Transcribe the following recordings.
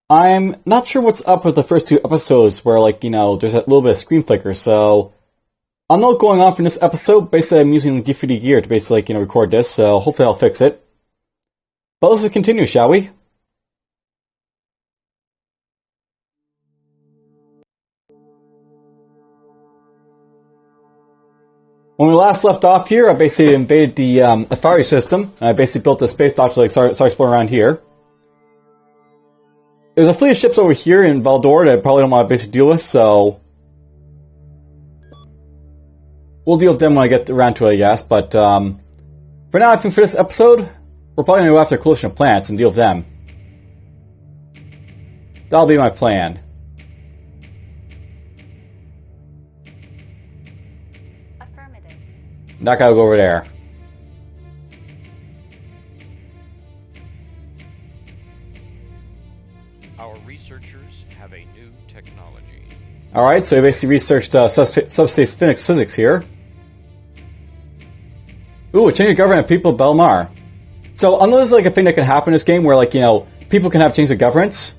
I'm not sure what's up with the first two episodes where, like, there's a little bit of screen flicker, so I'm not going on from this episode. Basically, I'm using DFuxa gear to basically, like, record this, so hopefully I'll fix it. But let's just continue, shall we? When we last left off here, I basically invaded the Fiery system. I basically built a space dock to like start exploring around here. There's a fleet of ships over here in Valdor that I probably don't want to basically deal with, so we'll deal with them when I get around to it, I guess. But for now, I think for this episode, we're probably going to go after a coalition of planets and deal with them. That'll be my plan. Affirmative. That guy will go over there. Our researchers have a new technology. Alright, so we basically researched subspace physics here. Ooh, change of government of people of Belmar. So I know this is like a thing that can happen in this game where, like, people can have change of governance.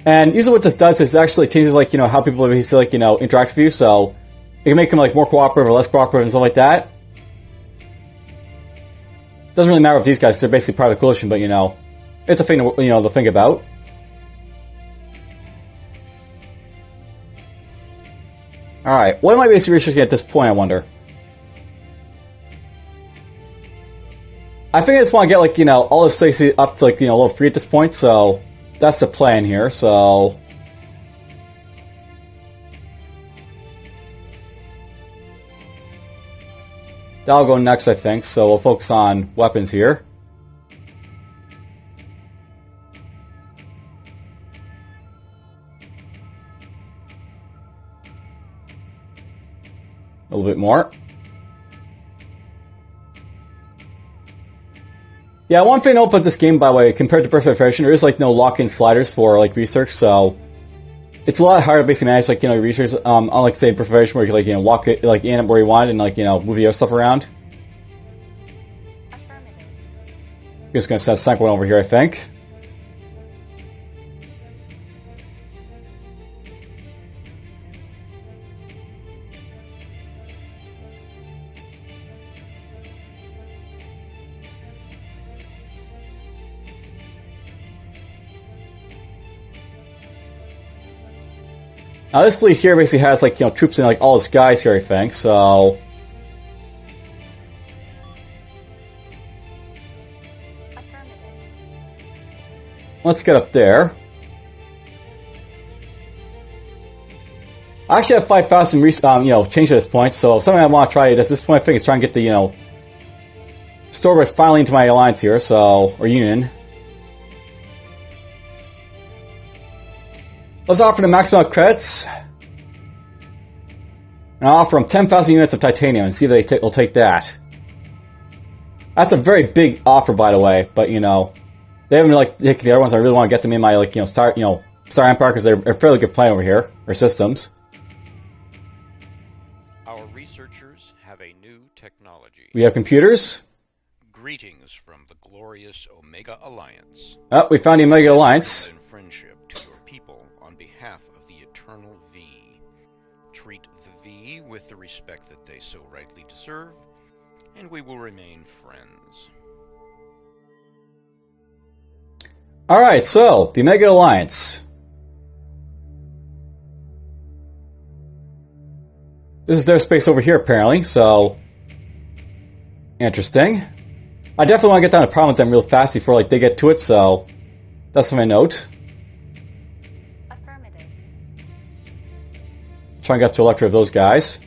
And usually what this does is it actually changes, like, how people basically, like, interact with you, so it can make them, like, more cooperative or less cooperative and stuff like that. Doesn't really matter with these guys, 'cause they're basically part of the coalition, but, it's a thing to, to think about. Alright, what am I basically researching at this point, I wonder? I think I just want to get, like, all this space up to, like, level 3 at this point, so that's the plan here, so that'll go next, I think, so we'll focus on weapons here. A little bit more. Yeah, one thing to note about this game, by the way, compared to Birth of Federation, there is, like, no lock-in sliders for, like, research, so it's a lot harder to basically manage, like, research, unlike, say, Birth of Federation, where you can, like, walk it, like, in it where you want and, like, move the other stuff around. Affirmative. Just gonna set a sniper one over here, I think. Now this fleet here basically has, like, troops in, like, all its guys here, I think, so Affirmative. let's get up there. I actually have 5,000 change at this point, so something I want to try at this point, I think, is try and get the, Stormers finally into my alliance here, so, or union. Let's offer the maximum credits. And I'll offer them 10,000 units of titanium and see if they'll take that. That's a very big offer, by the way, but, they haven't really, like, taken the other ones. I really want to get them in my, like, Star Empire, because they're a fairly good plan over here, or systems. Our researchers have a new technology. We have computers. Greetings from the glorious Omega Alliance. Oh, we found the Omega Alliance. In friendship to your people on behalf of the Eternal V. Treat the V with the respect that they so rightly deserve, and we will remain friends. Alright, so, the Omega Alliance. This is their space over here, apparently, so interesting. I definitely want to get down to problem with them real fast before, like, they get to it, so that's my note. Affirmative. Try and get up to Electra of those guys.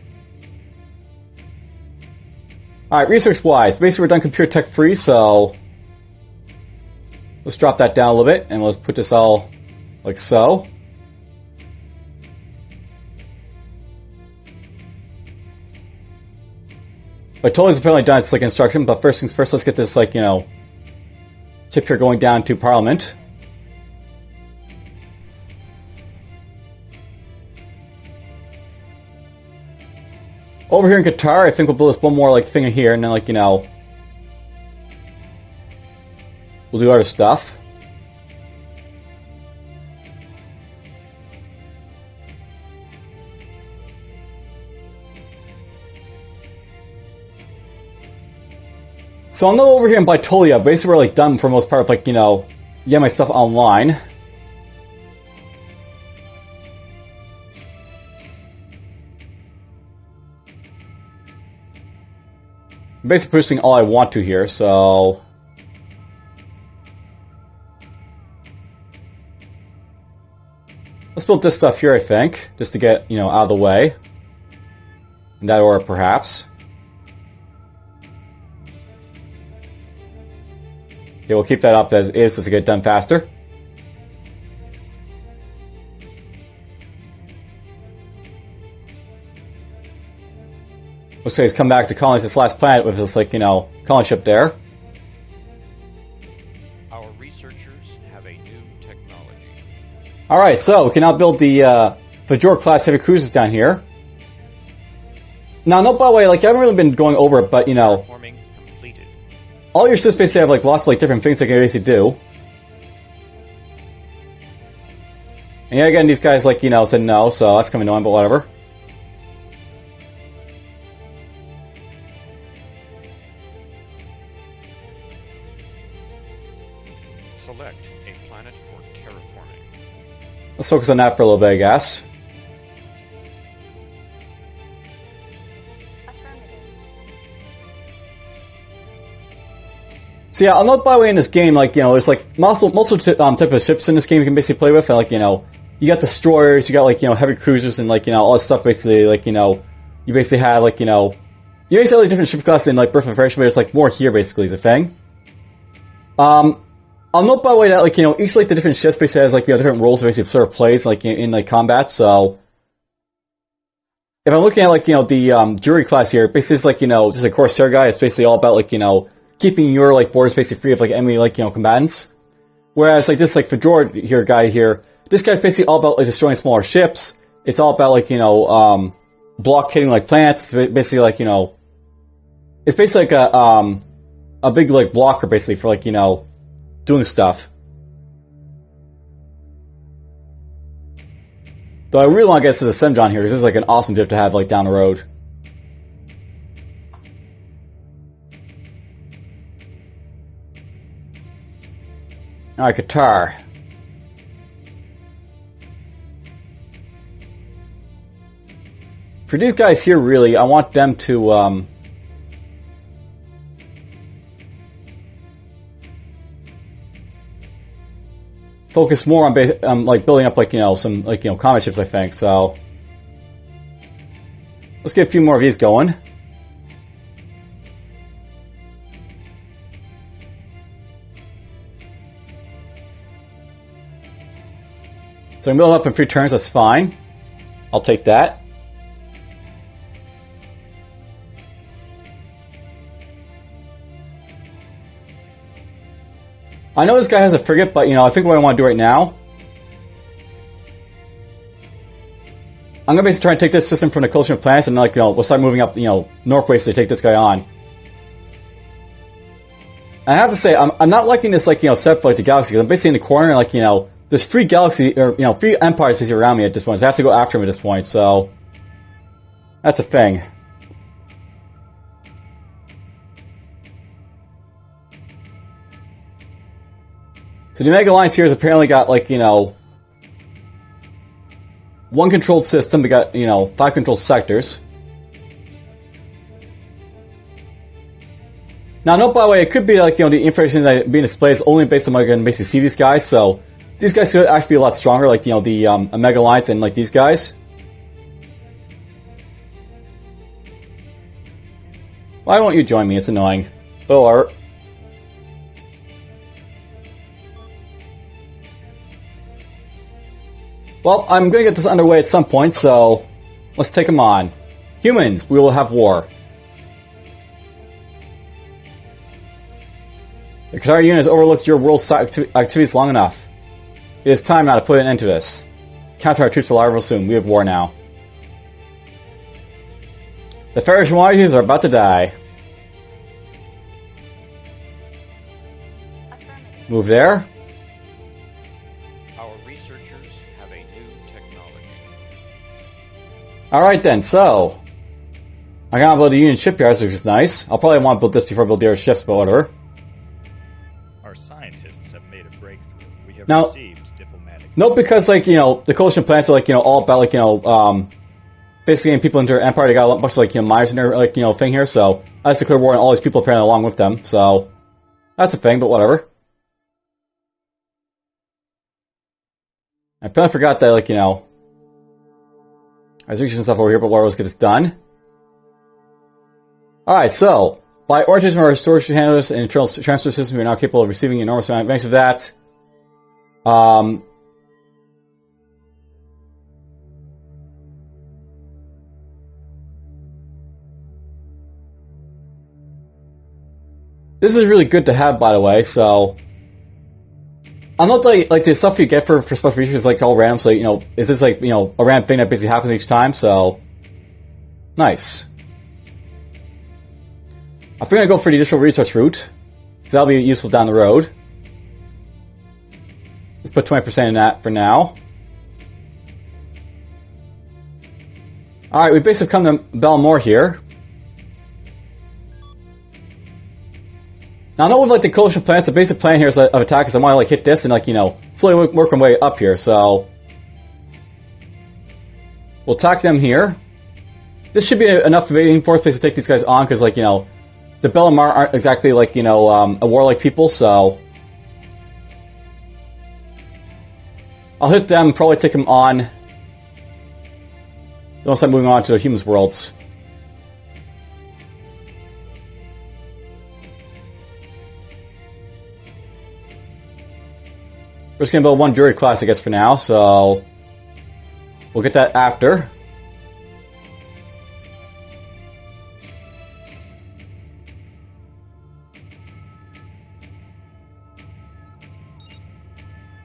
Alright, research-wise, basically we're done computer tech free, so let's drop that down a little bit, and let's put this all like so. My totally is apparently done its, like, instruction, but first things first, let's get this, like, tip here going down to Parliament. Over here in Cartare, I think we'll build this one more, like, thing in here, and then, like, we'll do other stuff. So I'm not over here in Bitolia. Basically, we're like done for the most part of like, you know, get my stuff online. I'm basically producing all I want to here, so... Let's build this stuff here, I think, just to get, you know, out of the way. In that order, perhaps. Okay, we'll keep that up as is, just to get done faster. Looks like he's come back to colonize this last planet with his, like, you know, colony ship there. Our researchers have a new technology. Alright, so we can now build the Fajor class heavy cruisers down here. Now, no, by the way, like, I haven't really been going over it, but, you know, Forming completed. all your ships basically have, like, lots of, like, different things they can basically do. And yeah, again, these guys, like, you know, said no, so that's kind of annoying, but whatever. Select a planet for terraforming. Let's focus on that for a little bit, I guess. Affirmative. So yeah, I'll note by the way in this game, like, you know, there's like multiple type of ships in this game you can basically play with, and like, you know, you got destroyers, you got like, you know, heavy cruisers, and like, you know, all this stuff basically, like, you know, you basically have like, you know, you basically have like different ship classes in like Birth of Federation, but it's like more here basically is a thing. I'll note by the way that like, you know, each like the different ships basically has like, you know, different roles basically sort of plays like in like combat, so if I'm looking at like, you know, the jury class here, basically it's like, you know, just a Corsair guy, it's basically all about like, you know, keeping your like borders basically free of like enemy like, you know, combatants. Whereas like this like Fajor here guy here, this guy's basically all about like destroying smaller ships. It's all about like, you know, blockading like planets. It's basically like, you know, it's basically like a big like blocker basically for like, you know, doing stuff. Though I really want to get to the Semjon here because this is like an awesome tip to have like down the road. Alright, Cartare. For these guys here, really, I want them to, focus more on, like, building up, like, you know, some, like, you know, combat ships, I think, so... Let's get a few more of these going. So I'm building up in 3 turns, that's fine. I'll take that. I know this guy has a frigate, but, you know, I think what I want to do right now... I'm going to basically try and take this system from the coalition of planets, and, like, you know, we'll start moving up, you know, northways to take this guy on. And I have to say, I'm not liking this, like, you know, setup for, like, the galaxy, because I'm basically in the corner, and, like, you know, there's 3 galaxy, or, you know, 3 empires basically around me at this point, so I have to go after him at this point, so... That's a thing. So the Omega Alliance here has apparently got, like, you know, 1 controlled system. We got, you know, 5 controlled sectors. Now, note by the way, it could be like, you know, the information that being displayed is only based on what I can basically see these guys. So these guys could actually be a lot stronger, like, you know, the Omega Alliance and like these guys. Why won't you join me? It's annoying. Or well, I'm going to get this underway at some point, so let's take them on. Humans, we will have war. The Cartare unit has overlooked your world's activities long enough. It is time now to put an end to this. Counter our troops arrival soon. We have war now. The Federation warriors are about to die. Affirmative. Move there. Our researchers have a new technology. Alright then, so... I gotta build a Union shipyards, which is nice. I'll probably want to build this before I build the other ships, but whatever. Our scientists have made a breakthrough. We have Now, received diplomatic... note because, like, the coalition plans are, like, all about, like, basically getting people into their empire. They got a bunch of, like, miners in their, like, thing here, so that's declare war on all these people apparently along with them, so that's a thing, but whatever. I apparently forgot that, like, I was reaching stuff over here, but whatever, let's get this done. Alright, so, by organizing our storage handlers and internal transfer system, we are now capable of receiving enormous amounts of that. This is really good to have, by the way, so... I'm not like the stuff you get for special features is like all random, so, is this like, a random thing that basically happens each time, so... Nice. I think I'm going to go for the additional resource route, because that'll be useful down the road. Let's put 20% in that for now. Alright, we basically come to Belmore here. Now, I know with, like, the coalition plans, the basic plan here is of attack is I want to, like, hit this and, like, slowly work my way up here, so... We'll attack them here. This should be enough invading force base to take these guys on, because, like, the Belmar aren't exactly, like, a warlike people, so... I'll hit them, probably take them on. Don't start moving on to the humans' worlds. We're just going to build one druid class, I guess, for now, so... We'll get that after.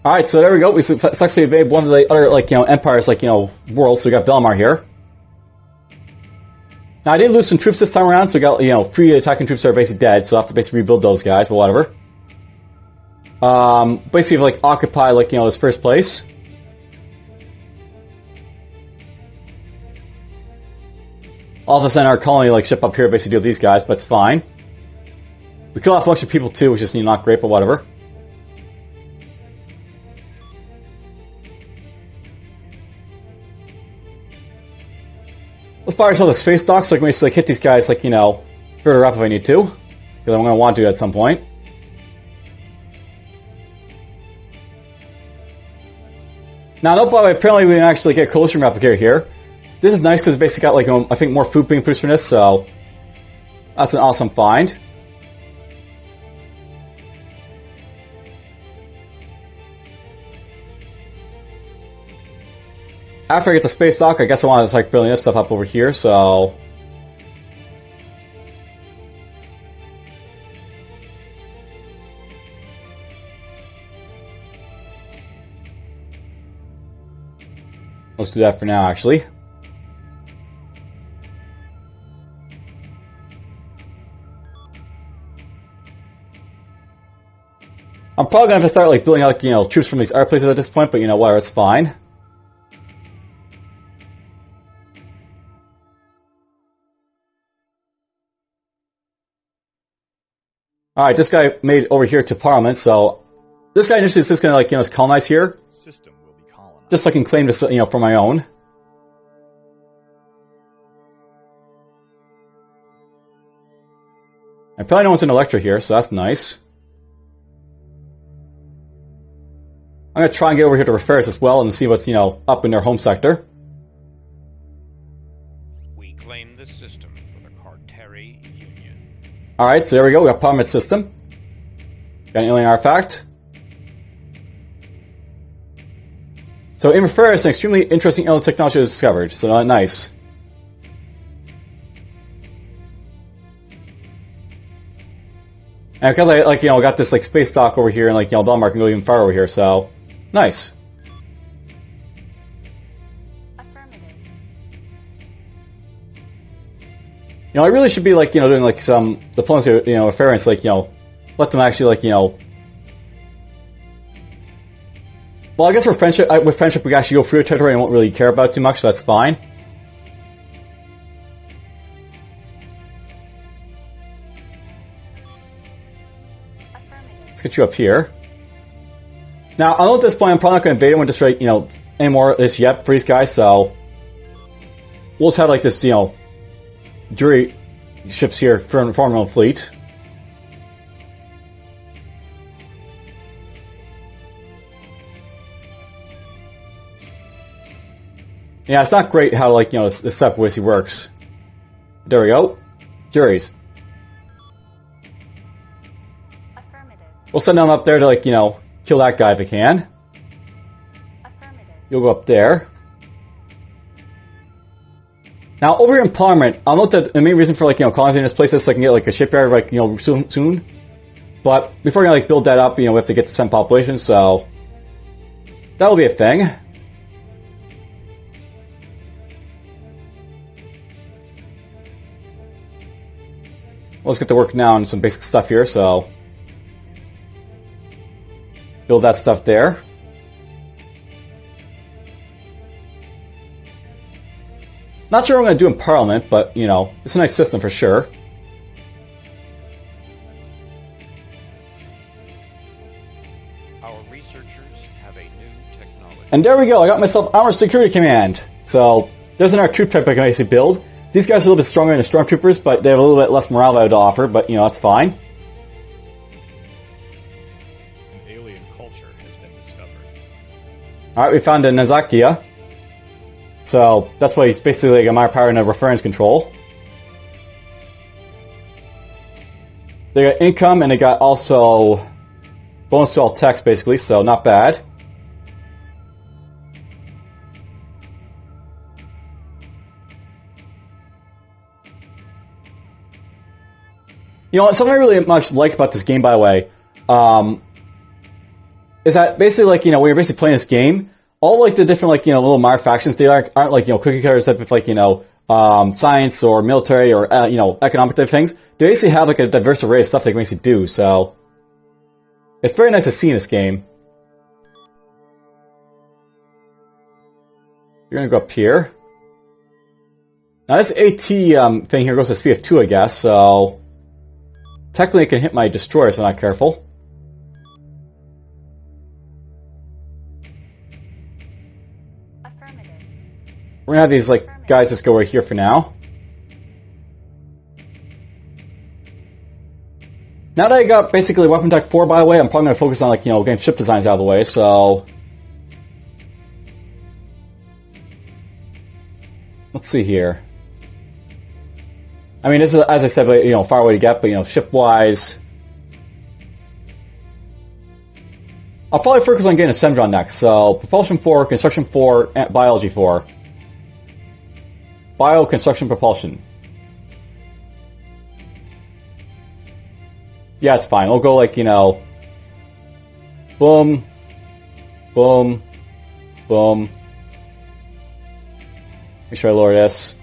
Alright, so there we go. We successfully invaded one of the other, like, empires, like, worlds, so we got Belmar here. Now, I did lose some troops this time around, so we got, 3 attacking troops that are basically dead, so I'll have to basically rebuild those guys, but whatever. Basically, like, occupy, like, this first place. All of a sudden, our colony, like, ship up here basically deal with these guys, but it's fine. We kill off a bunch of people, too, which is not great, but whatever. Let's fire some of the space docks so I can basically, like, hit these guys, like, further up if I need to. Because I'm going to want to at some point. Now, no, by the way, apparently we can actually get a coalition replicator here. This is nice because it's basically got, like, I think more food being produced from this, so... That's an awesome find. After I get the space dock, I guess I want to start building this stuff up over here, so... Let's do that for now, actually. I'm probably going to have to start, like, building out, troops from these other places at this point, but, whatever, it's fine. Alright, this guy made it over here to Parliament, so... This guy initially is just going to, like, colonize here. System will be colonized. Just so I can claim this, for my own. And probably no one's in Electra here, so that's nice. I'm going to try and get over here to Referris as well and see what's, up in their home sector. We claim the system for the Cartare Union. Alright, so there we go. We got Parliament system. Got an alien artifact. So in Referris, an extremely interesting alien technology was discovered, so nice. And because I, like, got this, like, space dock over here, and, like, Belmar can go even far over here, so... Nice. Affirmative. I really should be, like, doing, like, some diplomacy, affairs, like, let them actually, like, Well, I guess with friendship, we can actually go through a territory and won't really care about too much, so that's fine. Let's get you up here. Now, I know at this point I'm probably not going to invade anyone just right, anymore this yet for these guys, so we'll just have like this, jury ships here forming our own fleet. Yeah, it's not great how, this stuff basically works. There we go. Juries. Affirmative. We'll send them up there to, kill that guy if we can. Affirmative. You'll go up there. Now, over here in Parliament, I'll note that the main reason for, colonizing this place is so I can get, a shipyard, soon. But before I build that up, we have to get to 10 population, so that'll be a thing. Let's get to work now on some basic stuff here, so build that stuff there. Not sure what I'm going to do in Parliament, but, it's a nice system for sure. Our researchers have a new technology. And there we go, I got myself Armored Security Command. So, there's another troop type I can basically build. These guys are a little bit stronger than the Stormtroopers, but they have a little bit less morale to offer, but, that's fine. An alien culture has been discovered. Alright, we found a Nazakia. So, that's why he's basically a minor power and a reference control. They got income, and they got also bonus to all text, basically, so not bad. Something I really much like about this game, by the way, is that basically, when you're basically playing this game, all the different little minor factions, they aren't cookie cutters type of science or military or economic type things. They basically have a diverse array of stuff they can basically do. So it's very nice to see in this game. You're gonna go up here. Now this AT thing here goes to speed of 2, I guess. So technically, it can hit my destroyer if I'm not careful. We're gonna have these guys just go right here for now. Now that I got basically Weapon Tech 4, by the way, I'm probably gonna focus on getting ship designs out of the way. So let's see here. I mean, this is, as I said, far away to get, but ship wise, I'll probably focus on getting a Semdron next. So Propulsion 4, Construction 4, and Biology 4. Bio, Construction, Propulsion. Yeah, it's fine. We'll go boom, boom, boom. Make sure I lower this.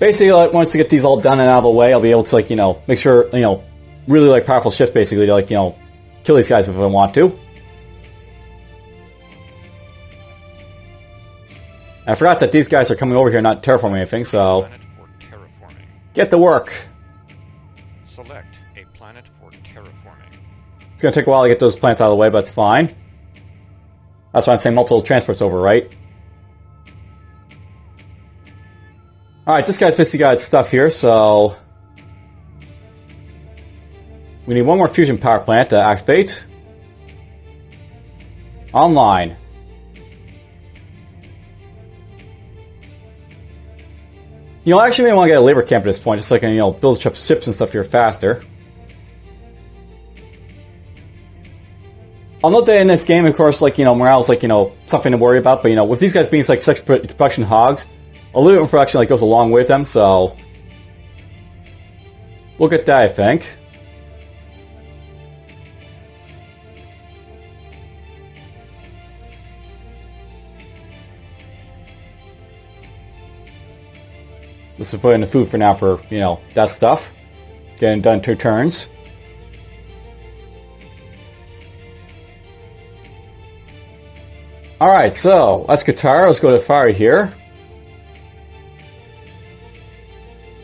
Basically, once to get these all done and out of the way, I'll be able to make sure really powerful ships basically to kill these guys if I want to. I forgot that these guys are coming over here, not terraforming anything, so Planet for terraforming. Get to work. Select a planet for terraforming. It's gonna take a while to get those planets out of the way, but it's fine. That's why I'm saying multiple transports over, right? Alright, this guy's basically got stuff here, so we need one more fusion power plant to activate. Online. I actually may want to get a labor camp at this point, just so I can, build ships and stuff here faster. I'll note that in this game, of course, morale's, something to worry about, but, with these guys being, such production hogs, a little bit of production, goes along with them, so we'll get that, I think. Let's put in the food for now for, that stuff. Getting done in 2 turns. Alright, so, that's Cartare. Let's go to Fire here.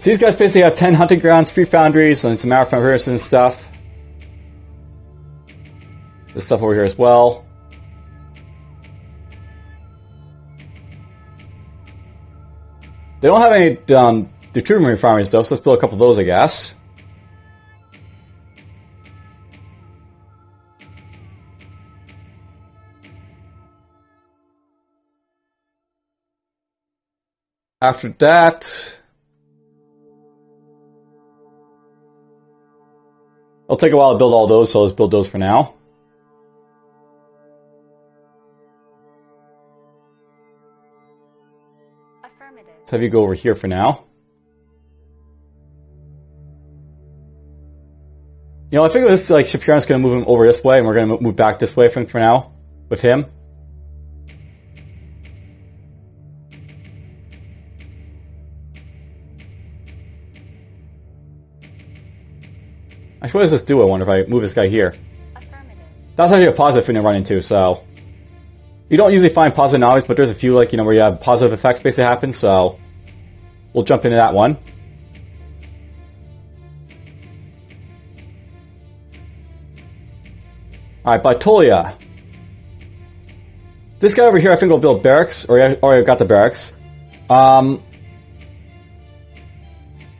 So these guys basically have 10 hunting grounds, 3 foundries, and some marathon rehearsals and stuff. This stuff over here as well. They don't have any detritivore refineries though, so let's build a couple of those, I guess. After that, it'll take a while to build all those, so let's build those for now. Affirmative. Let's have you go over here for now. You know, I think this like Shapiron's going to move him over this way, and we're going to move back this way for now with him. Actually, what does this do, I wonder, if I move this guy here? Affirmative. That's actually a positive thing to run into, so... You don't usually find positive knowledge, but there's a few, like, you know, where you have positive effects basically happen, so... We'll jump into that one. Alright, Bitolia. This guy over here, I think, will build barracks, or I already got the barracks.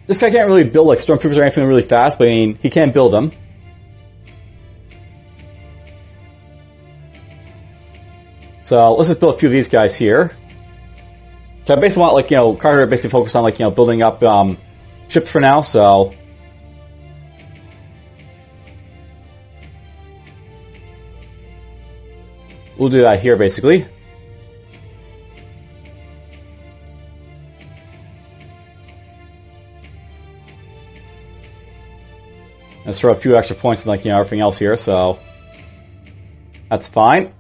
This guy can't really build like stormtroopers or anything really fast, but I mean, he can build them. So let's just build a few of these guys here. So I basically want, like, you know, Carter basically focus on, like, you know, building up ships for now, so... We'll do that here, basically. Let's throw a few extra points in, like, you know, everything else here, so... That's fine.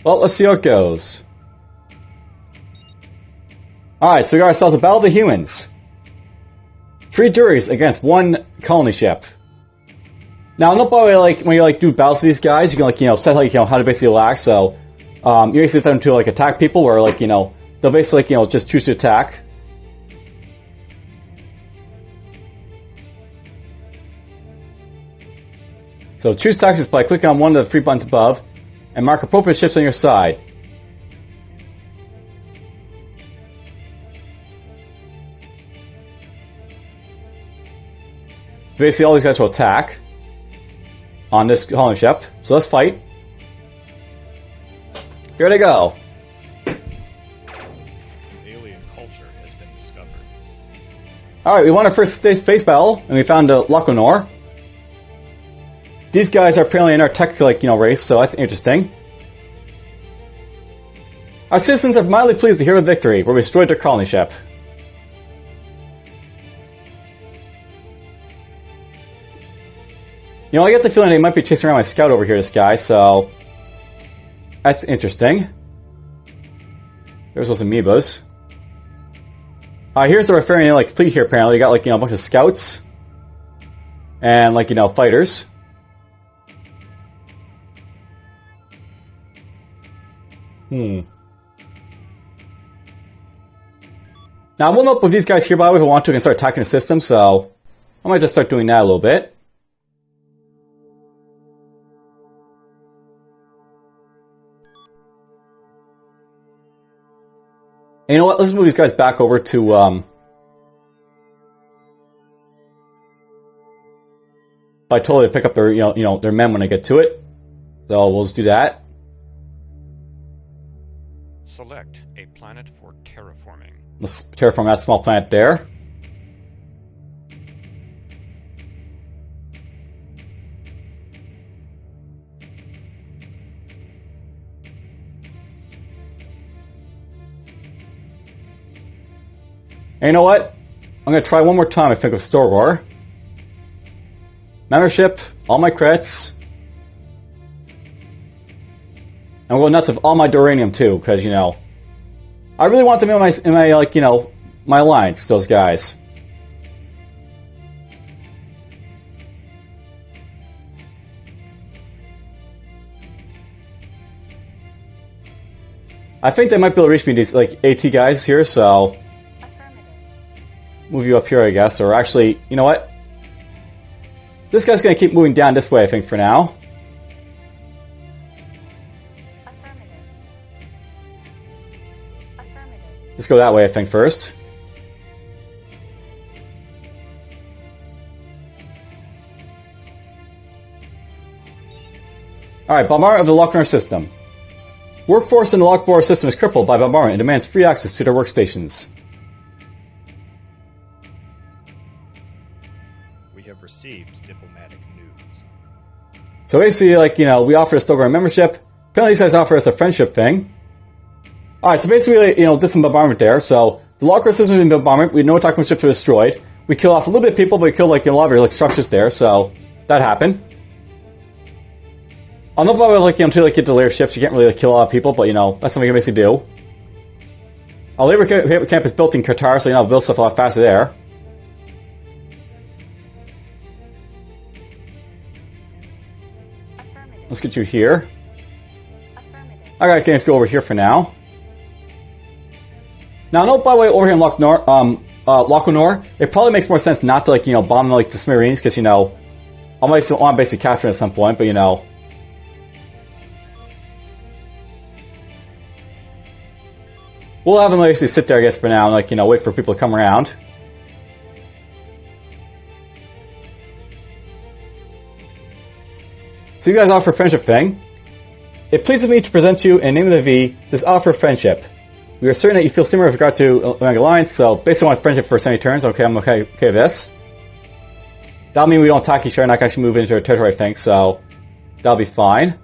Well, let's see how it goes. Alright, so we got ourselves a Battle of the Humans. 3 juries against 1 colony ship. Now, not by the way, like, when you, like, do battles with these guys, you can, like, you know, set, like, you know, how to basically attack, so... you basically set them to, like, attack people, where, like, you know, they'll basically, like, you know, just choose to attack. So choose tactics by clicking on one of the 3 buttons above, and mark appropriate ships on your side. Basically, all these guys will attack on this colony ship. So let's fight. Here they go. Alien culture has been discovered. Alright, we won our first space battle, and we found a Laconor. These guys are apparently in our tech, like, you know, race, so that's interesting. Our citizens are mildly pleased to hear of victory, where we destroyed their colony ship. You know, I get the feeling they might be chasing around my scout over here, this guy, so... That's interesting. There's those amoebas. Here's the Rifarian, like, fleet here, apparently. You got, like, you know, a bunch of scouts. And, like, you know, fighters. Now, I will note with these guys here, by the way, who want to, can start attacking the system, so... I might just start doing that a little bit. And you know what? Let's move these guys back over to, I totally pick up their, you know, their men when I get to it. So we'll just do that. Select a planet for terraforming. Let's terraform that small planet there. And you know what? I'm going to try one more time, I think, of Star War. Membership, all my credits. And we'll go nuts of all my duranium too, because, you know, I really want them in my like, you know, my alliance, those guys. I think they might be able to reach me, these, like, AT guys here, so... Affirmative. Move you up here, I guess, or actually, you know what? This guy's gonna keep moving down this way, I think, for now. Affirmative. Affirmative. Let's go that way, I think, first. Alright, bombardment of the Lochner system. Workforce in the Lochborough system is crippled by bombardment and demands free access to their workstations. We have received diplomatic news. So basically, like, you know, we offer a Stogor membership. Apparently these guys offer us a friendship thing. Alright, so basically, you know, did some bombardment there. So, the Lochborough system is in bombardment. We know attack ships were destroyed. We killed off a little bit of people, but we killed, like, a lot of your, like, structures there, so that happened. I'll not bother, like, you know, until you get the layer ships. You can't really, like, kill a lot of people, but, you know, that's something you can basically do. Our labor camp is built in Cartare, so, you know, build stuff a lot faster there. Affirmative. Let's get you here. Affirmative. Alright, okay, let's go over here for now. Now, note, by the way, over here in Lochinor, it probably makes more sense not to, like, you know, bomb, like, the smithereens, because, you know, I might want to basically capture it at some point, but, you know... We'll have them basically sit there, I guess, for now, and, like, you know, wait for people to come around. So you guys offer a friendship thing. It pleases me to present you, in the name of the V, this offer of friendship. We are certain that you feel similar with regard to Omega Alliance, so based on friendship for 70 turns, okay, I'm okay with this. That'll mean we don't attack each other and I can actually move into our territory, I think, so that'll be fine.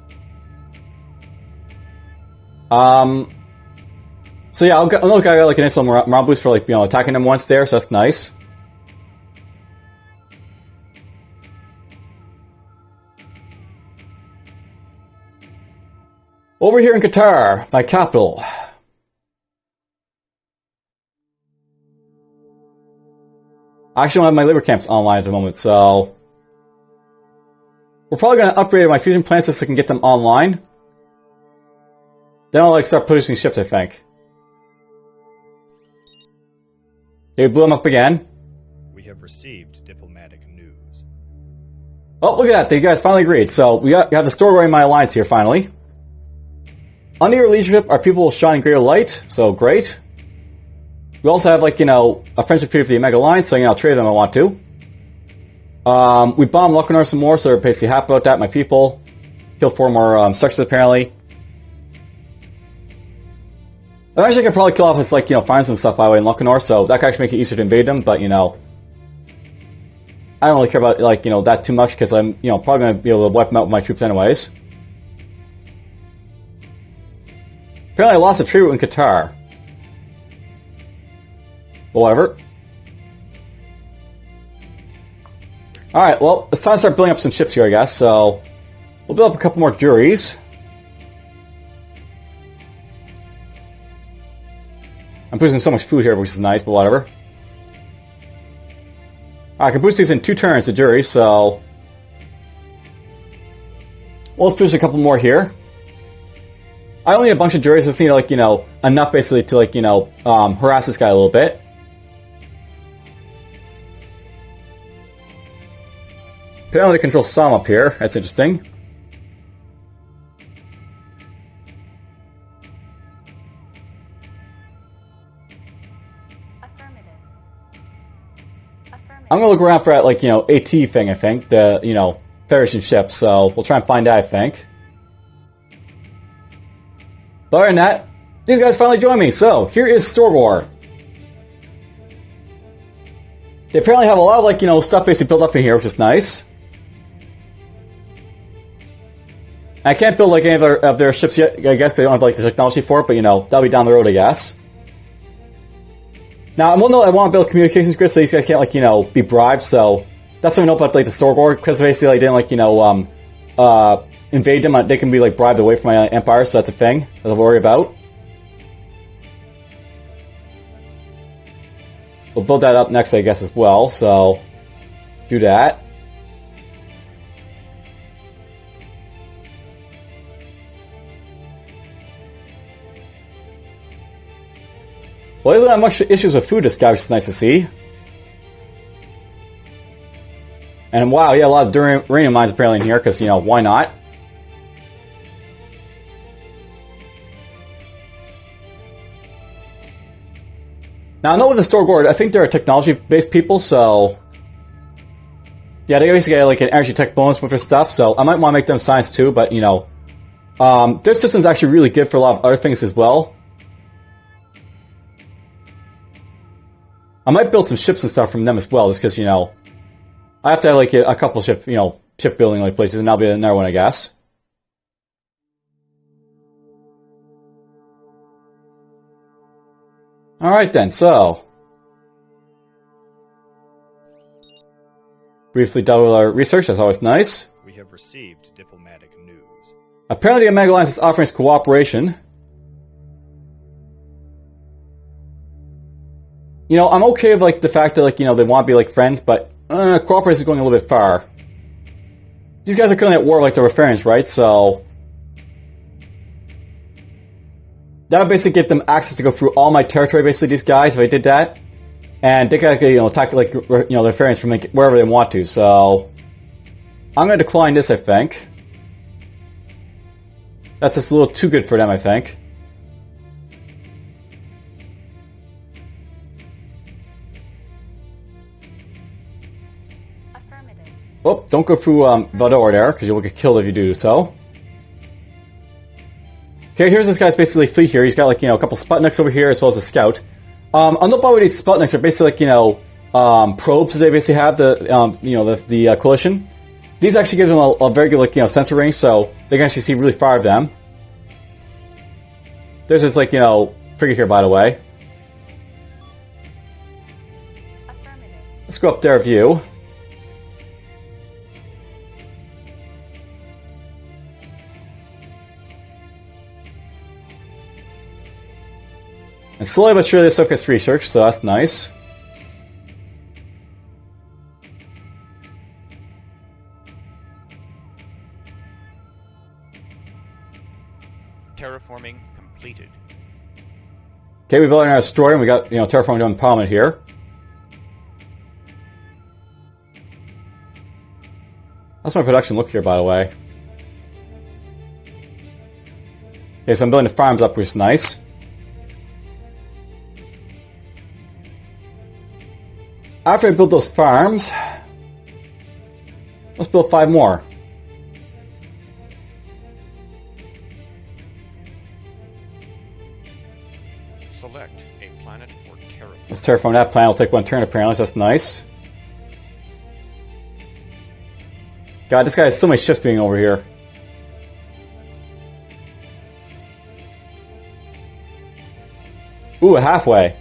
So yeah, look, I got like an instant morale boost for, like, you know, attacking them once there, so that's nice. Over here in Cartare, my capital. I actually don't have my labor camps online at the moment, so... We're probably going to upgrade my fusion plants so I can get them online. Then I'll, like, start producing ships, I think. They blew them up again. We have received diplomatic news. Oh, look at that. They guys finally agreed. So, we have the story in my alliance here, finally. Under your leadership, our people will shine in greater light, so great. We also have, like, you know, a friendship treaty for the Omega Alliance, so, you know, I'll trade them if I want to. We bombed Lochinor some more, so they're basically happy about that, my people. Killed 4 more structures, apparently. I actually could probably kill off his, like, you know, farms and stuff, by the way, in Lochinor, so that could actually make it easier to invade them, but, you know... I don't really care about, like, you know, that too much, because I'm, you know, probably going to be able to wipe them out with my troops anyways. Apparently I lost a trade route in Cartare. Whatever. Alright, well, it's time to start building up some ships here, I guess, so... We'll build up a couple more juries. I'm producing so much food here, which is nice, but whatever. I can boost these in 2 turns, the jury, so... Well, let's produce a couple more here. I only need a bunch of juries, just need, like, you know, enough basically to, like, you know, harass this guy a little bit. Apparently they control some up here, that's interesting. I'm gonna look around for that, like, you know, AT thing, I think. The, you know, Federation ship, so we'll try and find that, I think. But other than that, these guys finally joined me, so here is Storgor. They apparently have a lot of, like, you know, stuff basically built up in here, which is nice. I can't build, like, any of their ships yet, I guess, because they don't have, like, the technology for it, but, you know, that'll be down the road, I guess. Now, I want to build a communications grid so these guys can't, like, you know, be bribed, so that's what I know about, like, the Storgor, because basically I didn't, like, you know, invade them, they can be, like, bribed away from my empire, so that's a thing that I'll worry about. We'll build that up next, I guess, as well, so do that. Well, he doesn't have much issues with food, this guy, which is nice to see. And wow, yeah, a lot of uranium mines apparently in here, because, you know, why not? Now, I know with the Store Guard, I think they're a technology-based people, so... Yeah, they basically get, like, an energy tech bonus with their stuff, so I might want to make them science too, but, you know... their system's actually really good for a lot of other things as well. I might build some ships and stuff from them as well, just because, you know... I have to have, like, a couple ship, you know, shipbuilding, like, places, and that'll be another one, I guess. Alright then, so... Briefly double our research, that's always nice. We have received diplomatic news. Apparently the Omega Alliance is offering us cooperation. You know, I'm okay with, like, the fact that, like, you know, they want to be, like, friends, but cooperation is going a little bit far. These guys are currently at war with, like, the Referians, right? So... that would basically give them access to go through all my territory, basically, these guys, if I did that. And they can, you know, attack, like, you know, the Referians from, like, wherever they want to, so... I'm going to decline this, I think. That's just a little too good for them, I think. Affirmative. Oh, don't go through Valdor there, because you'll get killed if you do so. Okay, here's this guy's basically fleet here. He's got, like, you know, a couple Sputniks over here, as well as a scout. I'll note by these Sputniks are basically, like, you know, probes that they basically have, you know, the coalition. These actually give them a very good, like, you know, sensor range, so they can actually see really far of them. There's this, like, you know, figure here, by the way. Affirmative. Let's go up their view. And slowly but surely this stuff gets researched, so that's nice. Terraforming completed. Okay, we built our destroyer, and we got, you know, terraforming done Parliament here. How's my production look here, by the way? Okay, so I'm building the farms up, which is nice. After I build those farms, let's build 5 more. Select a planet for terraforming. Let's terraform that planet. It'll take 1 turn apparently, so that's nice. God, this guy has so many ships being over here. Ooh, a halfway.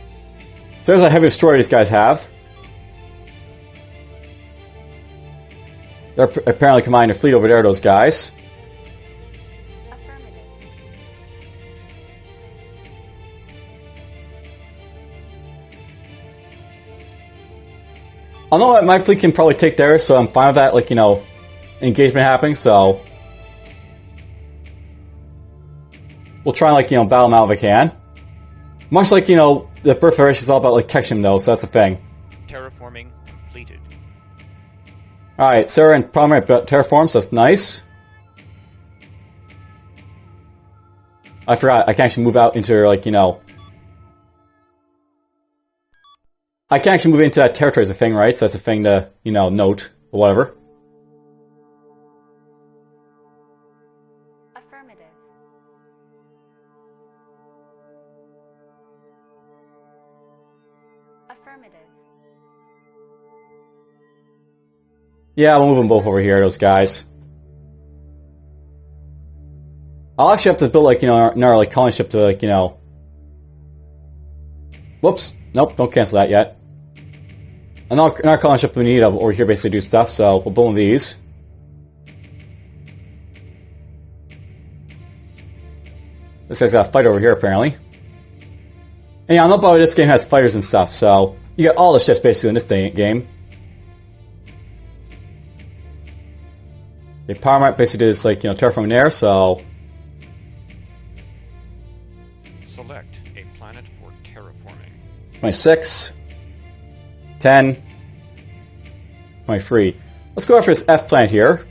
So there's a heavy destroyer these guys have. They're apparently commanding a fleet over there, those guys. Affirmative. I know that my fleet can probably take theirs, so I'm fine with that, like, you know, engagement happening, so... we'll try and, like, you know, battle them out if we can. Much like, you know, the Birth of Race is all about, like, catching them, though, so that's the thing. Terraforming completed. Alright, Sarah and Prominent terraform, so that's nice. I forgot, I can actually move out into, like, you know... I can actually move into that territory as a thing, right? So that's a thing to, you know, note, or whatever. Affirmative. Affirmative. Yeah, we'll move them both over here, those guys. I'll actually have to build, like, you know, another, like, colony ship to, like, you know... Whoops. Nope, don't cancel that yet. Another colony ship we need over here basically do stuff, so we'll build one of these. This guy's got a fighter over here, apparently. And yeah, I know about this game has fighters and stuff, so... you get all the ships basically in this game. The power map basically is, like, you know, terraforming there, so... Select a planet for terraforming. 26. 10. 23. Let's go after this F planet here.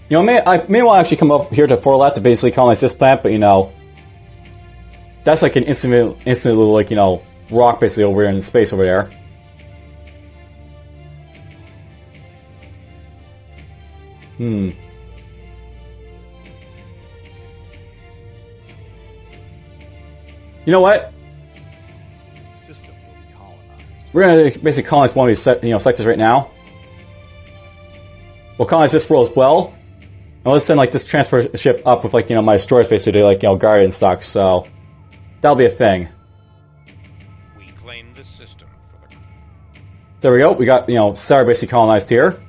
You know, I may want to actually come up here to Forlat to basically colonize this planet, but you know, that's like an instant little, like, you know, rock basically over here in space over there. You know what? System will be colonized. We're gonna basically colonize one of these sectors right now. We'll colonize this world as well. And let's send like this transport ship up with, like, you know, my destroyers basically to, like, you know, guard it and stuff. So that'll be a thing. We claim the system for the... There we go. We got, you know, Star basically colonized here.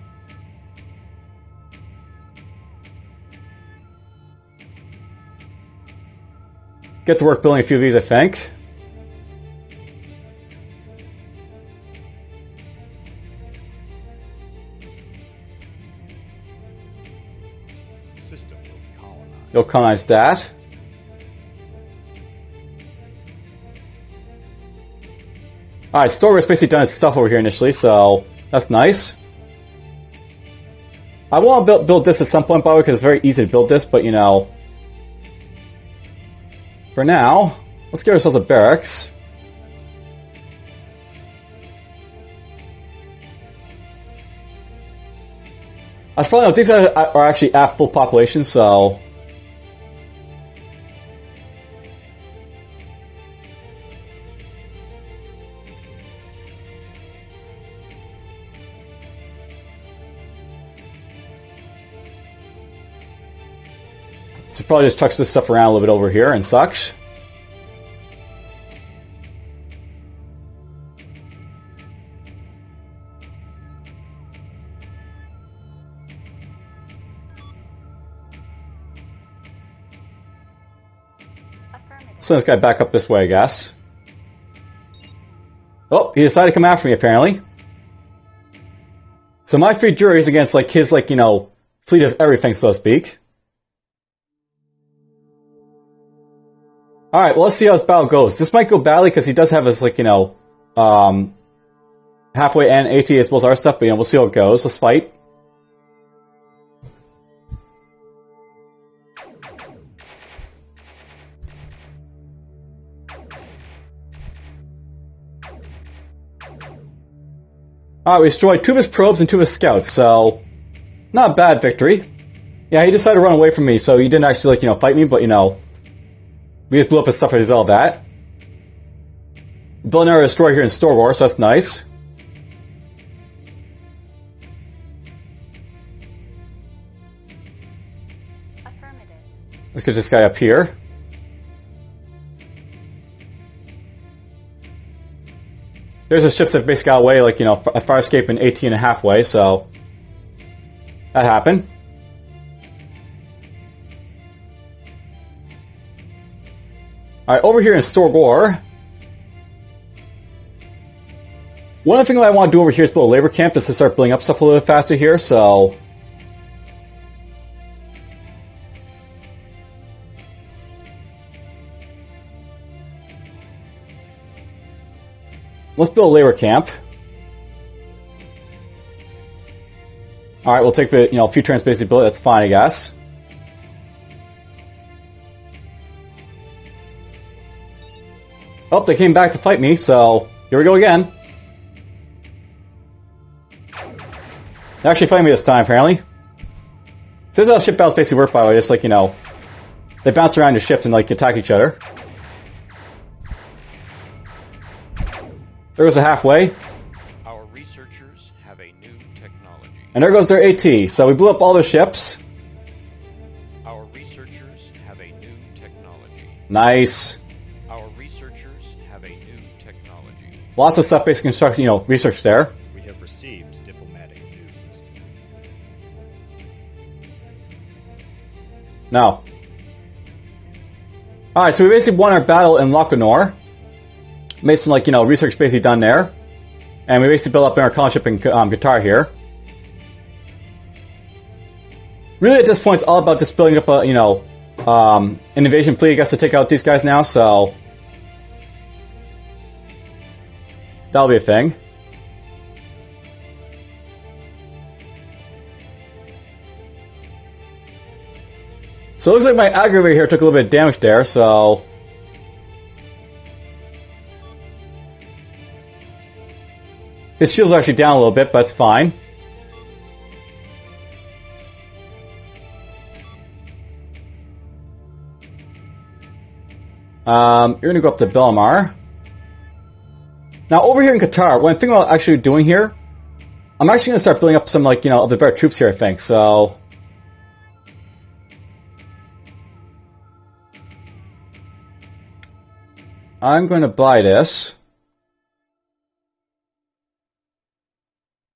Get to work building a few of these, I think. System will be colonized. You'll colonize that. Alright, Storm's basically done its stuff over here initially, so that's nice. I want to build this at some point, by the way, because it's very easy to build this, but, you know, for now, let's get ourselves a barracks. I probably know these are actually at full population, so probably just chucks this stuff around a little bit over here and such. Affirmative. Send this guy back up this way, I guess. Oh, he decided to come after me, apparently. So my three juries against, like, his, like, you know, fleet of everything, so to speak. Alright, well, let's see how this battle goes. This might go badly because he does have his, like, you know, halfway and AT as well as our stuff, but, you know, we'll see how it goes. Let's fight. Alright, we destroyed two of his probes and two of his scouts, so not a bad victory. Yeah, he decided to run away from me, so he didn't actually, like, you know, fight me, but, you know, we just blew up his stuff as all that. Building our destroyer here in Store War, so that's nice. Affirmative. Let's get this guy up here. There's the ships that basically got away, like, you know, a fire escape in 18 and a half way, so that happened. Alright, over here in Store War, one of the things I want to do over here is build a labor camp just to start building up stuff a little bit faster here, so let's build a labor camp. Alright, we'll take the, you know, a few turns basically build it, that's fine, I guess. Oh, they came back to fight me, so here we go again. They're actually fighting me this time, apparently. This is how ship battles basically work, by the way, just like, you know, they bounce around your ships and, like, attack each other. There goes a halfway. Our researchers have a new technology. And there goes their AT. So we blew up all their ships. Our researchers have a new technology. Nice. Our researchers have a new technology. Lots of stuff, basic construction, you know, research there. We have received diplomatic news. No. Alright, so we basically won our battle in Lacanor. Made some, like, you know, research basically done there. And we basically built up our colony ship in Qatar here. really at this point, it's all about just building up a, an invasion fleet, I guess, to take out these guys now, so... that'll be a thing. So it looks like my aggravator here took a little bit of damage there, so... his shield's actually down a little bit, but it's fine. You're gonna go up to Belmar. Now over here in Qatar, what I'm thinking about actually doing here, I'm actually gonna start building up some, like, of the better troops here, I think, so... I'm going to buy this.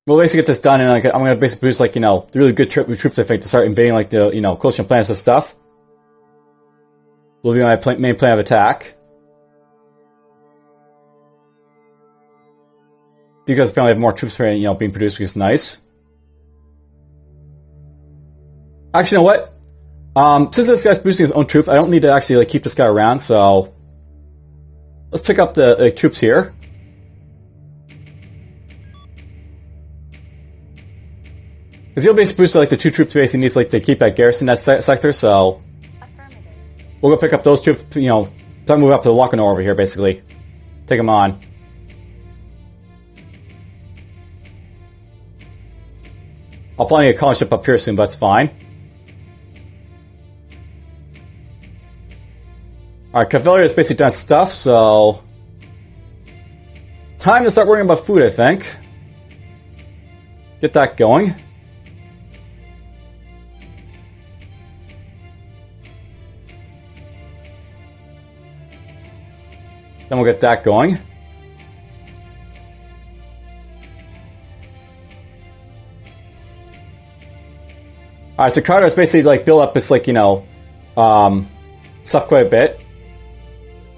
We'll basically get this done, and I'm going to basically produce, like, the really good troops, I think, to start invading, like, the, coastal planets and stuff. Will be my main plan of attack. You guys apparently have more troops, being produced, which is nice. Actually, you know what? Since this guy's boosting his own troops, I don't need to actually, like, keep this guy around, so... let's pick up the troops here. Because he'll basically boost, like, the 2 troops basically needs, like, to keep that garrison in that sector, so... Affirmative. we'll go pick up those troops, time to move up to the Wakanor over here, basically. Take them on. I'll probably need a colony ship up here soon, but it's fine. Alright, Cavalry has basically done stuff, so... time to start worrying about food, I think. Get that going. Then we'll get that going. Alright, so Carter's basically, like, built up this, like, stuff quite a bit.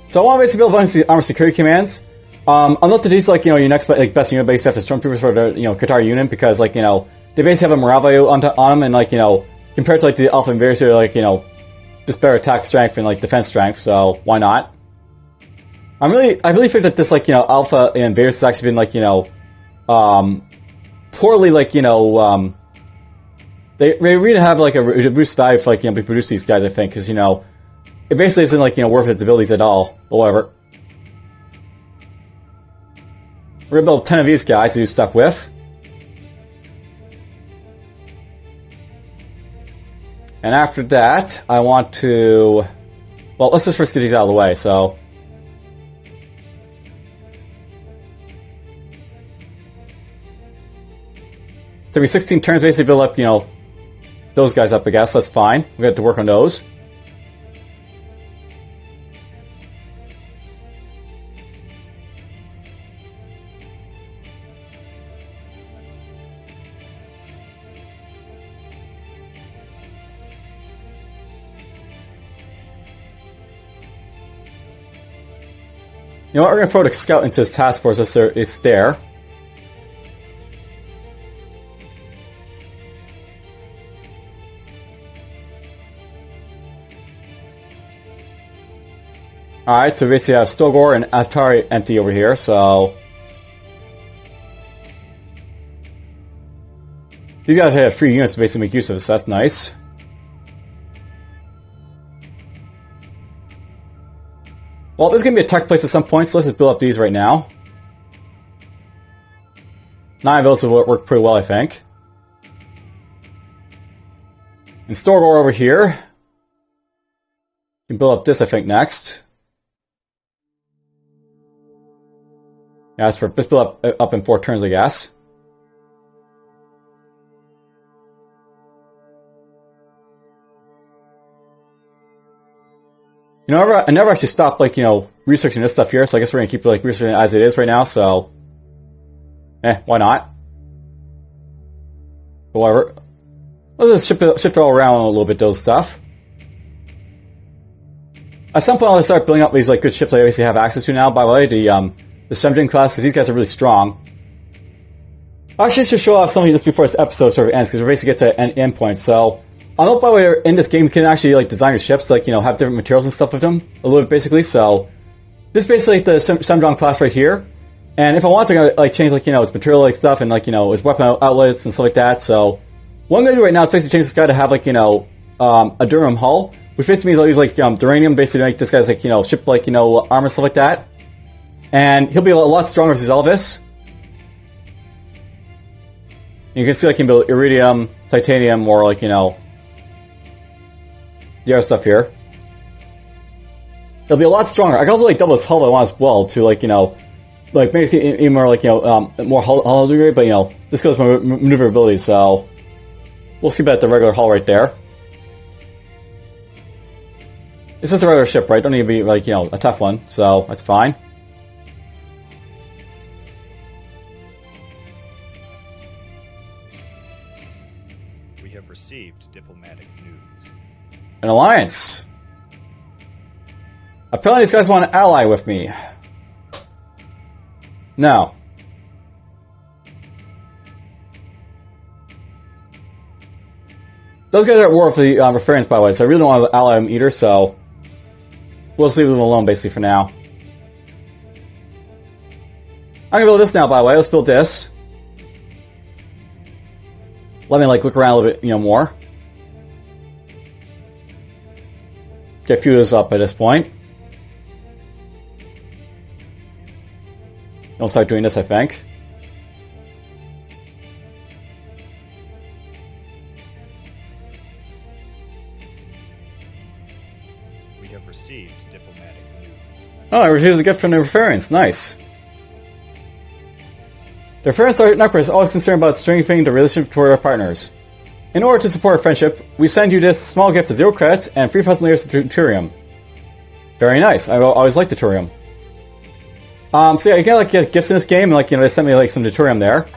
So I want to basically build a bunch of armor security commands. I'll note that these, like, your next, like, best unit base after Stormtroopers for the, Qatar unit, because, like, they basically have a morale value on them, and, like, compared to, like, the Alpha Invaders, they're, like, just better attack strength and, like, defense strength, so why not? I really think that this, like, Alpha Invaders has actually been, like, poorly, like, they really have, like, a reduced value for, like, to produce these guys, I think, because, it basically isn't, like, worth its abilities at all, but whatever. We're gonna build 10 of these guys to do stuff with. And after that, I want to... well, let's just first get these out of the way, so... took me 16 turns basically to build up, those guys up, I guess. That's fine. We have to work on those. You know what? We're going to throw the scout into his task force. It's there. Alright, so basically I have Stogor and Atari empty over here, so... these guys have free units to basically make use of this, so that's nice. Well, this is going to be a tech place at some point, so let's just build up these right now. 9 of those will work pretty well, I think. And Stogor over here. We can build up this, I think, next. Yeah, let's build up in 4 turns, I guess. I never actually stopped, like, researching this stuff here, so I guess we're gonna keep, like, researching it as it is right now, so... why not? But whatever. Let's just shift it all around a little bit, those stuff. At some point I'll start building up these, like, good ships I basically have access to now, by the way, the 17 class, because these guys are really strong. I actually should show off something just before this episode sort of ends, because we're basically get to an end point, so... I know, by the way, in this game you can actually like design your ships, like, you know, have different materials and stuff with them, a little bit basically, so... This is basically like the Semdron class right here, and if I want to, like, change, like, you know, its material, like, stuff, and, like, you know, its weapon outlets and stuff like that, so... What I'm going to do right now is basically change this guy to have, like, you know, a Durham hull, which basically means I'll use, like, Duranium, basically to make this guy's, like, you know, ship, like, you know, armor, stuff like that. And he'll be a lot stronger versus Elvis. You can see, like, he can build Iridium, Titanium, or, like, you know... the other stuff here. It'll be a lot stronger. I can also like double his hull if I want as well to like, you know, like maybe see even more like, you know, more hull degree, but you know, this goes with maneuverability, so we'll skip at the regular hull right there. It's just a regular ship, right? Don't need to be like, you know, a tough one, so that's fine. We have received diplomatic news. An alliance. Apparently these guys want to ally with me. No. Those guys are at war with the Reference, by the way, so I really don't want to ally them either, so... we'll just leave them alone, basically, for now. I'm gonna build this now, by the way. Let's build this. Let me, like, look around a little bit, you know, more. Get a few of those up at this point. I'll start doing this, I think. We have received diplomatic news. Oh, I received a gift from the Reference. Nice. The Reference Network is always concerned about strengthening the relationship toward our partners. In order to support our friendship, we send you this small gift of 0 credits and 3,000 layers of deuterium. Very nice. I always liked deuterium. So yeah, you can like get gifts in this game, and like, you know, they sent me like some deuterium there.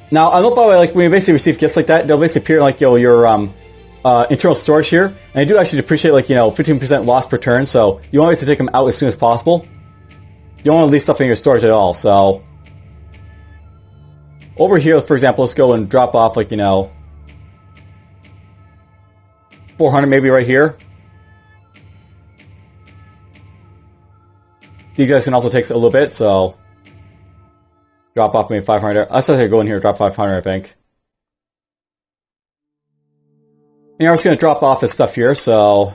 Now, I know, by the way, like when you basically receive gifts like that, they'll basically appear in like, you know, your internal storage here, and they do actually depreciate like, you know, 15% loss per turn. So you want to take them out as soon as possible. You don't want to leave stuff in your storage at all. So over here, for example, let's go and drop off like, you know, 400 maybe right here. These guys can also take a little bit, so drop off maybe 500. I still have to go in here and drop 500, I think. And I'm just going to drop off this stuff here, so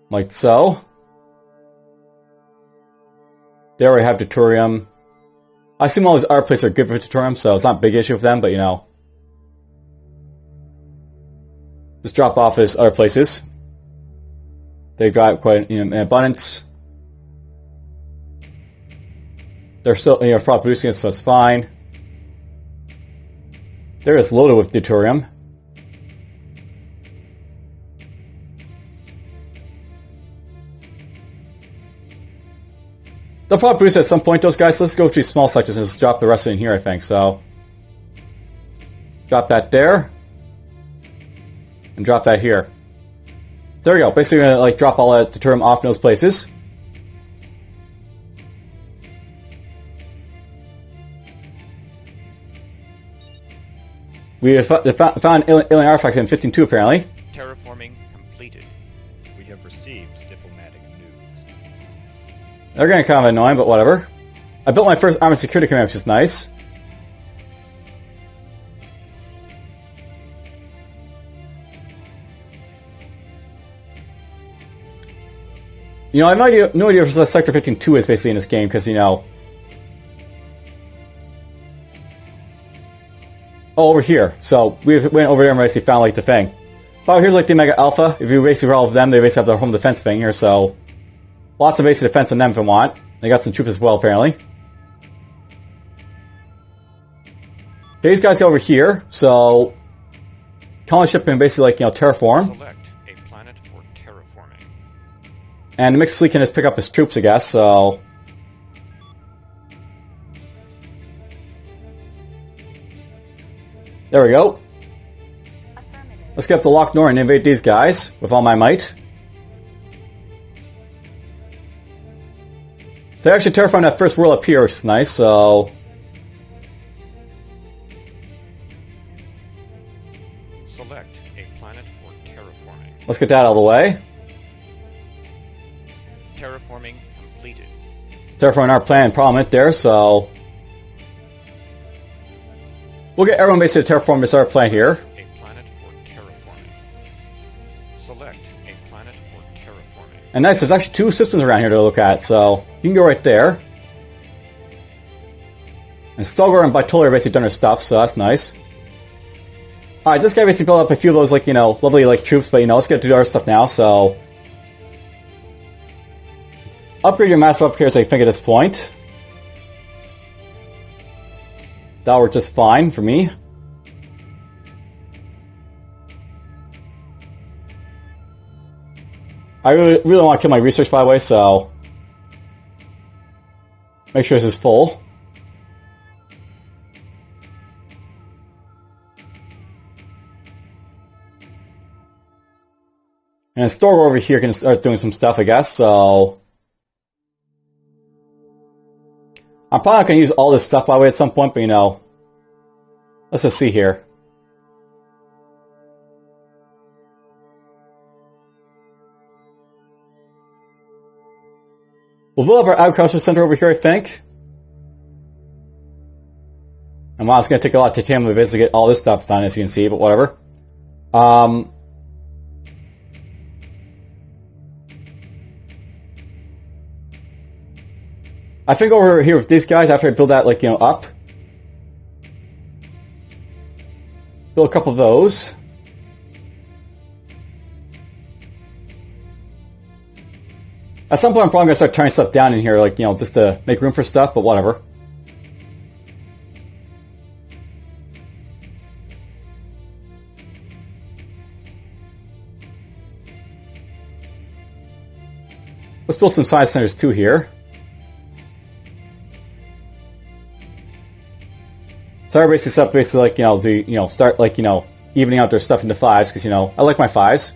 like so. There we have deuterium. I assume all these other places are good for deuterium, so it's not a big issue with them, but you know. Just drop off his other places. They got quite, you know, in abundance. They're still, you know, probably producing it, so it's fine. They're just loaded with deuterium. They'll probably produce it at some point, those guys. So let's go through small sectors and just drop the rest of it in here, I think. So drop that there. And drop that here. So there we go. Basically, we're going to like drop all that deuterium off in those places. We have found an alien artifact in 15.2 apparently. Terraforming completed. We have received diplomatic news. They're getting kind of annoying, but whatever. I built my first armored security command, which is nice. You know, I have no idea what Sector 15.2 is basically in this game, because, you know... Oh, over here. So, we went over there and basically found, like, the thing. Oh, here's, like, the Mega Alpha. If you basically roll with them, they basically have their home defense thing here, so... Lots of basic defense on them if you want. They got some troops as well, apparently. Okay, these guys go over here, so... Colony ship can basically, like, you know, terraform. Select a planet for terraforming. And the mixed fleet can just pick up his troops, I guess, so... There we go. Let's get up to Loch Nor and invade these guys with all my might. So I actually terraformed that first world up here, which is nice, so... Select a planet for terraforming. Let's get that out of the way. Terraforming completed. Terraforming our planet prominent there, so we'll get everyone basically to terraform this our planet here. A planet for terraforming. Select a planet for terraforming. And nice, there's actually 2 systems around here to look at, so you can go right there. And Stalgar and Bitola are basically done their stuff, so that's nice. Alright, this guy basically built up a few of those, like, you know, lovely, like, troops, but, you know, let's get to do our stuff now, so upgrade your master upgrades, I think, at this point. That worked just fine for me. I really want to kill my research, by the way, so make sure this is full. And Storgo over here can start doing some stuff, I guess, so I'm probably not going to use all this stuff, by the way, at some point, but, you know, let's just see here. We'll build up our agriculture center over here, I think. And wow, it's going to take a lot of titanium to get all this stuff done, as you can see, but whatever. I think over here with these guys, after I build that, like, you know, up, build a couple of those. At some point, I'm probably going to start turning stuff down in here, like, you know, just to make room for stuff, but whatever. Let's build some science centers too here. So everybody sets up basically, like, you know, the, you know, start, like, you know, evening out their stuff into 5s, because, you know, I like my 5s.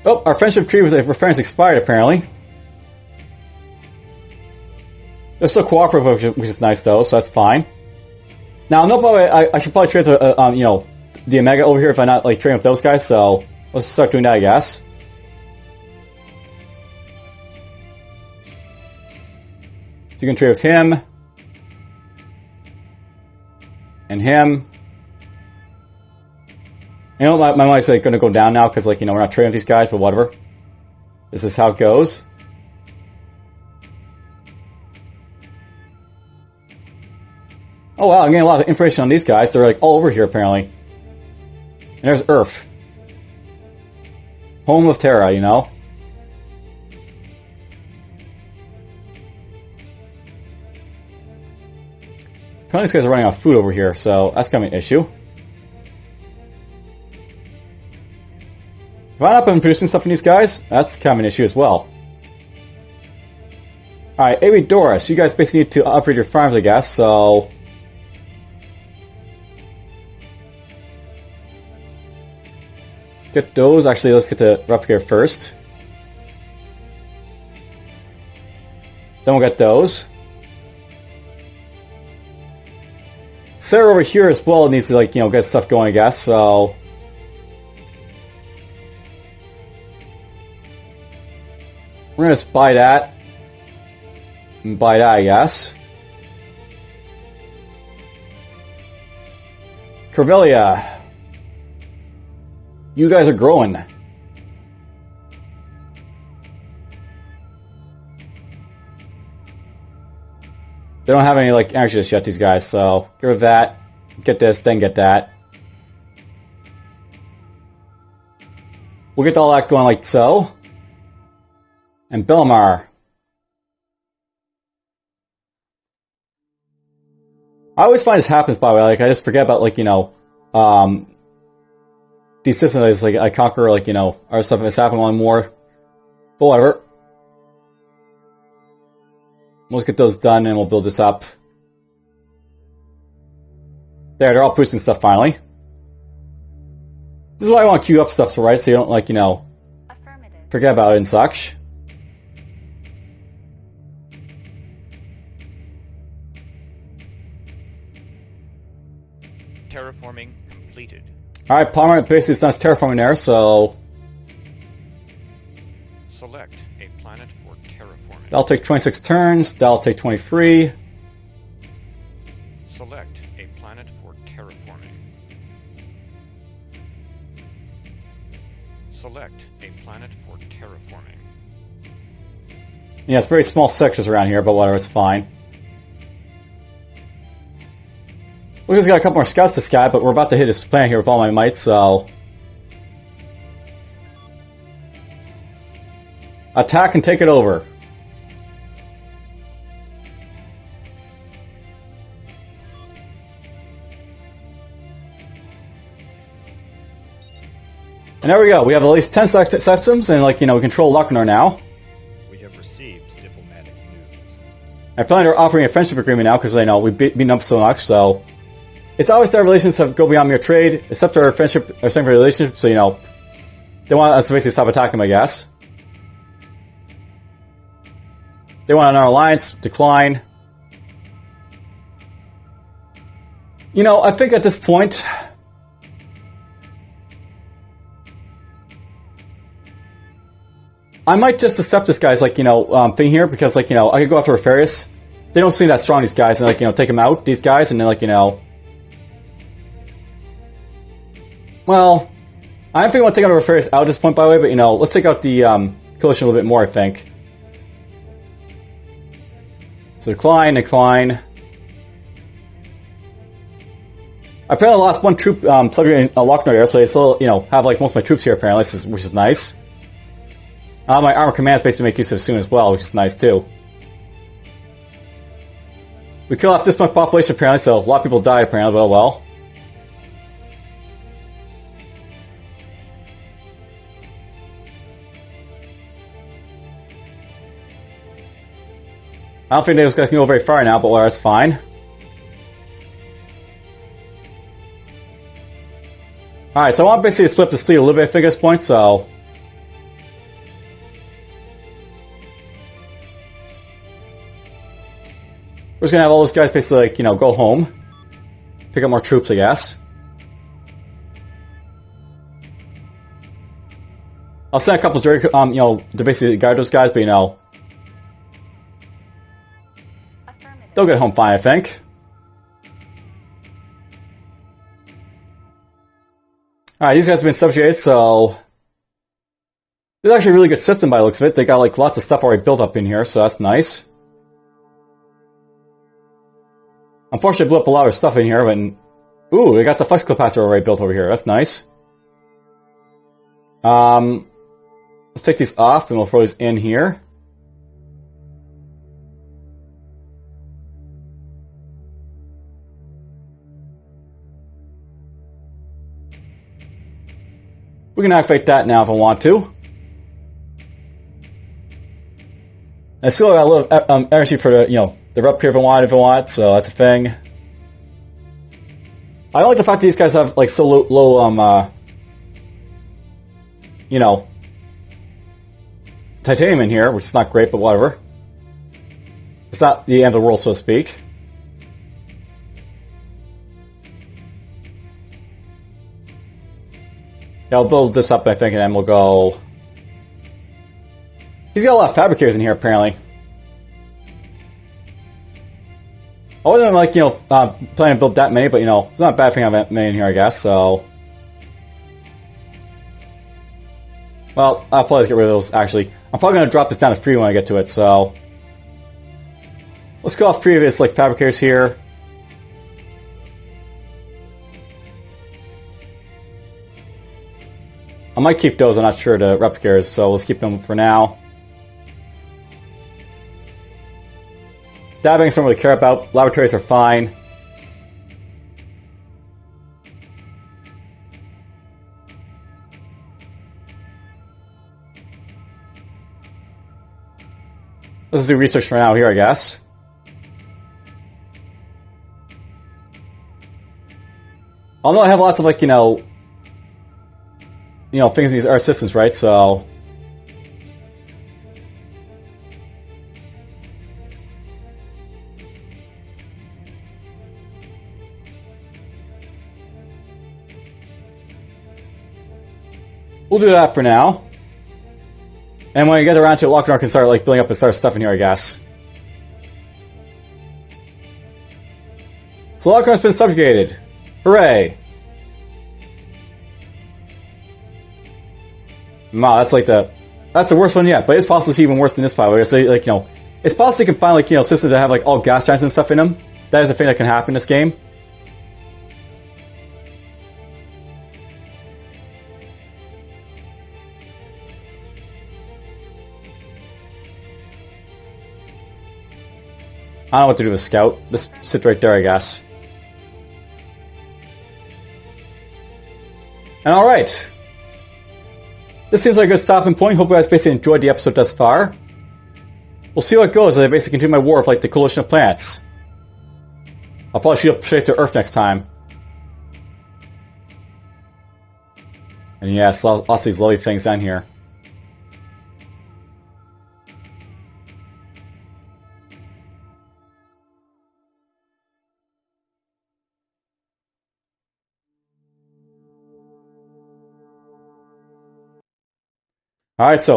Oh, our friendship tree with our friends expired, apparently. They're still cooperative, which is nice, though, so that's fine. Now, no, by the way, I should probably trade the, you know, the Omega over here if I'm not, like, trading with those guys, so let's start doing that, I guess. So you can trade with him. And him. You know, my money's like going to go down now because, like, you know, we're not trading with these guys, but whatever. This is how it goes. Oh wow, I'm getting a lot of information on these guys. They're like all over here apparently. And there's Earth. Home of Terra, you know. Apparently these guys are running out of food over here, so that's going to be an issue. If I'm not been producing stuff from these guys, that's kind of an issue as well. Alright, Avi Doris, you guys basically need to upgrade your farms, I guess, so get those. Actually, let's get the replicator first. Then we'll get those. Sarah over here as well needs to, like, you know, get stuff going, I guess, so we're gonna just buy that. And buy that, I guess. Corvellia. You guys are growing. They don't have any, like, energy just yet, these guys, so get rid of that. Get this, then get that. We'll get all that going like so. And Belmar. I always find this happens, by the way, like, I just forget about, like, you know, these systems, like, I conquer, like, you know, our stuff that's happening one more. But whatever. Let's get those done and we'll build this up. There, they're all producing stuff finally. This is why I want to queue up stuff, so right, so you don't, like, you know, forget about it and such. Terraforming completed. Alright, Palmer basically is done its terraforming there, so Select a planet for terraforming. that'll take 26 turns, that'll take 23. Select a planet for terraforming. Select a planet for terraforming. Yeah, it's very small sectors around here, but whatever, it's fine. We just got a couple more scouts to sky, but we're about to hit this planet here with all my might, so attack and take it over. And there we go. We have at least 10 systems, and we control Lucknor now. We have received diplomatic news. I plan on offering a friendship agreement now because we've beaten up so much, so it's always that relations have go beyond mere trade, except our friendship, our same relationship, so they want us to basically stop attacking them, I guess. They want an alliance, decline. I think at this point I might just accept this guy's thing here because I could go after Refarius. They don't seem that strong, these guys, and take them out, these guys, and then well, I don't think I want to take out Refarius out at this point, by the way, but let's take out the coalition a little bit more, I think. So decline. I apparently lost one troop subject in Lochner there, so I still have most of my troops here apparently, which is nice. My armor commands basically make use of it soon as well, which is nice too. We kill off this much population apparently, so a lot of people die apparently, but oh well. I don't think they was going to go very far now, but well, that's fine. Alright, so I want to basically split this fleet a little bit, I think, at this point, so we're just going to have all those guys basically, go home. Pick up more troops, I guess. I'll send a couple of to basically guide those guys, but Affirmative. they'll get home fine, I think. Alright, these guys have been subjugated, so it's actually a really good system by the looks of it. They got lots of stuff already built up in here, so that's nice. Unfortunately, I blew up a lot of stuff in here, but ooh, they got the flux capacitor already built over here. That's nice. Let's take these off, and we'll throw these in here. We can activate that now if I want to. I still got a little energy for the rep here if I want, so that's a thing. I don't like the fact that these guys have so low titanium in here, which is not great, but whatever. It's not the end of the world, so to speak. Yeah, I'll build this up, I think, and then we'll go. He's got a lot of fabricators in here, apparently. I wasn't planning to build that many, but it's not a bad thing to have that many in here, I guess. So, well, I'll probably just get rid of those. Actually, I'm probably going to drop this down to 3 when I get to it. So, let's go off previous fabricators here. I might keep those. I'm not sure the replicators, so let's keep them for now. Dabbing, I don't really care about. Laboratories are fine. Let's do research for now here, I guess. Although I have lots of things in these Earth systems, right? So We'll do that for now. And when we get around to it, Lochnar can start like building up and start stuff in here, I guess. So Lochnar's been subjugated. Hooray! Wow, that's like that's the worst one yet, but it's possible to see even worse than this pile. Where it's like, you know, it's possible you can find like, you know, systems that have like all gas giants and stuff in them. That is a thing that can happen in this game. I don't know what to do with Scout. Just sit right there, I guess. And alright. This seems like a good stopping point. Hope you guys basically enjoyed the episode thus far. We'll see how it goes as I basically continue my war with like the Coalition of Planets. I'll probably shoot up straight to Earth next time. And yes, lots of these lovely things down here. Alright, so